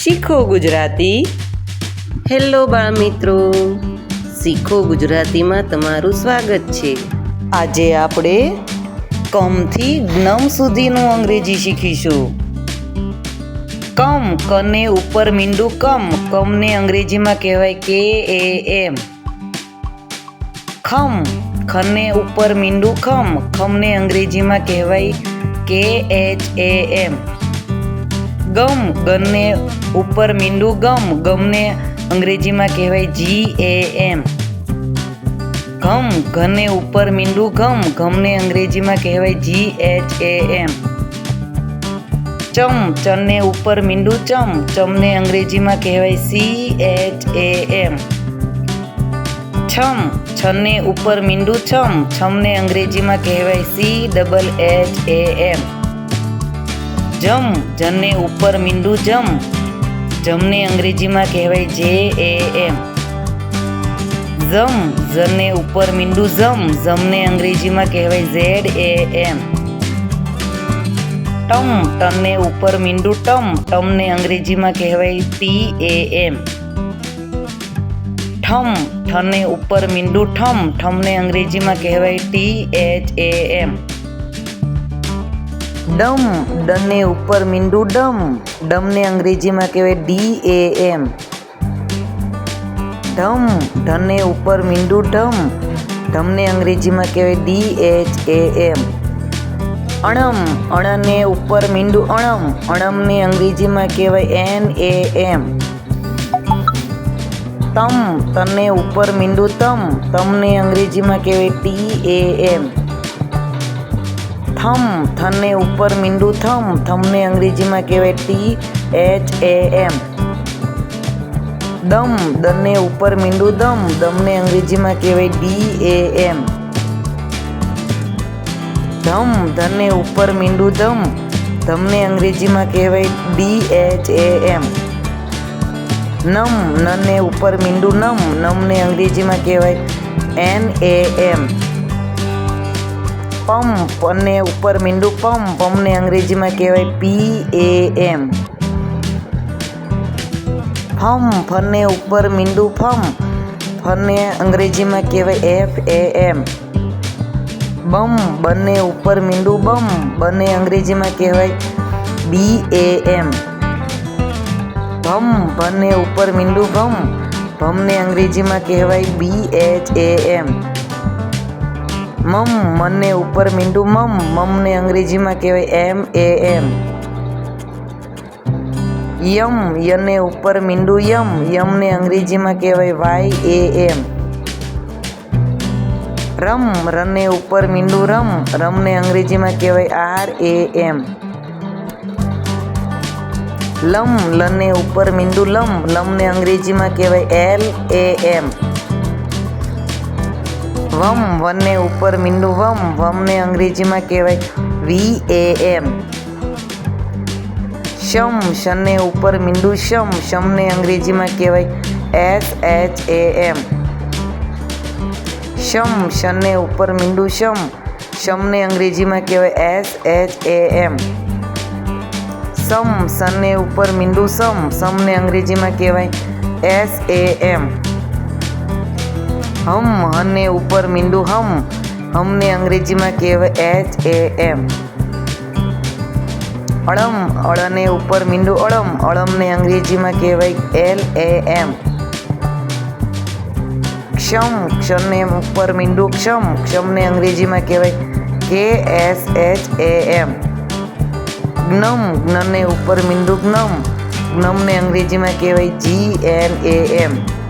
શીખો ગુજરાતી. હેલો બાળ મિત્રો, શીખો ગુજરાતીમાં તમારું સ્વાગત છે. આજે આપણે કમથી જ્ઞમ સુધીનું અંગ્રેજી શીખીશું. કમ, કને ઉપર મીંડું કમ, કમને અંગ્રેજીમાં કહેવાય KAM. ખમ, ખને ઉપર મીંડું ખમ, ખમને અંગ્રેજીમાં કહેવાય KHAM. ગમ, ગને ઉપર મીંડું ગમ, ગમને અંગ્રેજીમાં કહેવાય GAM. ઘમ, ઘને ઉપર મીંડું ઘમ, ઘમને અંગ્રેજીમાં કહેવાય GHAM. ચમ, ચને ઉપર મીંડું ચમ, ચમને અંગ્રેજીમાં કહેવાય CHAM. છમ, છને ઉપર મીંડું છમ, છમને અંગ્રેજીમાં કહેવાય CHHAM. જમ, જને ઉપર મીંડું જમ, જમને અંગ્રેજીમાં કહેવાય JAM. ઝમ, ઝને ઉપર મીંડું ઝમ, ઝમને અંગ્રેજીમાં કહેવાય ZAM. ટમ, ટને ઉપર મીંડું ટમ, ટમને અંગ્રેજીમાં કહેવાય TAM. ઠમ, ઠને ઉપર મીંડું ઠમ, ઠમને અંગ્રેજીમાં કહેવાય THAM. ડમ, ડને ઉપર મીંડું ડમ, ડમને અંગ્રેજીમાં કહેવાય DAM. ઢમ, ઢને ઉપર મીંડું ઢમ, ઢમને અંગ્રેજીમાં કહેવાય DHAM. અણમ, અણને ઉપર મીંડું અણમ, અણમને અંગ્રેજીમાં કહેવાય NAM. તમ, તને ઉપર મીંડું તમ, તમને અંગ્રેજીમાં કહેવાય TAM. થમ, થને ઉપર મીંડું થમ, થમને અંગ્રેજીમાં કહેવાય THAM. દમ, દને ઉપર મીંડું દમ, દમને અંગ્રેજીમાં કહેવાય DAM. ધમ, ધને ઉપર મીંડું ધમ, ધમને અંગ્રેજીમાં કહેવાય DHAM. નમ, નને ઉપર મીંડું નમ, નમને અંગ્રેજીમાં કહેવાય NAM. પમ, પને ઉપર મીંડું પમ, પમને અંગ્રેજીમાં કહેવાય PAM. ફમ, ફને ઉપર મીંડું ફમ, ફને અંગ્રેજીમાં કહેવાય FAM. બમ, બને ઉપર મીંડું બમ, બને અંગ્રેજીમાં કહેવાય BAM. ભમ, ભને ઉપર મીંડું ભમ, ભમને અંગ્રેજીમાં કહેવાય BHAM. મમ, મને ઉપર મીંડું મમ, મમને અંગ્રેજીમાં કહેવાય MAM. યમ, યને ઉપર મીંડું યમ, યમને અંગ્રેજીમાં કહેવાય YAM. રમ, રને ઉપર મીંડું રમ, રમને અંગ્રેજીમાં કહેવાય RAM. લમ, લને ઉપર મીંડું લમ, લમને અંગ્રેજીમાં કહેવાય LAM. વમ, વને ઉપર મીંડું વમ, વમને અંગ્રેજીમાં કહેવાય VAM. શમ, શને ઉપર મીંડું શમ, શમને અંગ્રેજીમાં કહેવાય SHAM. શમ, શને ઉપર મીંડું શમ, શમને અંગ્રેજીમાં કહેવાય SHAM. સમ, સને ઉપર મીંડું સમ, સમને અંગ્રેજીમાં કહેવાય SAM. હમ, હને ઉપર મીંડું હમ, હમને અંગ્રેજીમાં કહેવાય HAM. અળમ, અળને ઉપર મીંડું અળમ, અળમને અંગ્રેજીમાં કહેવાય LAM. ક્ષમ, ક્ષને ઉપર મીંડું ક્ષમ, ક્ષમને અંગ્રેજીમાં કહેવાય KSHAM. જ્ઞમ, જ્ઞને ઉપર મીંડું જ્ઞમ, જ્ઞમને અંગ્રેજીમાં કહેવાય GNAM.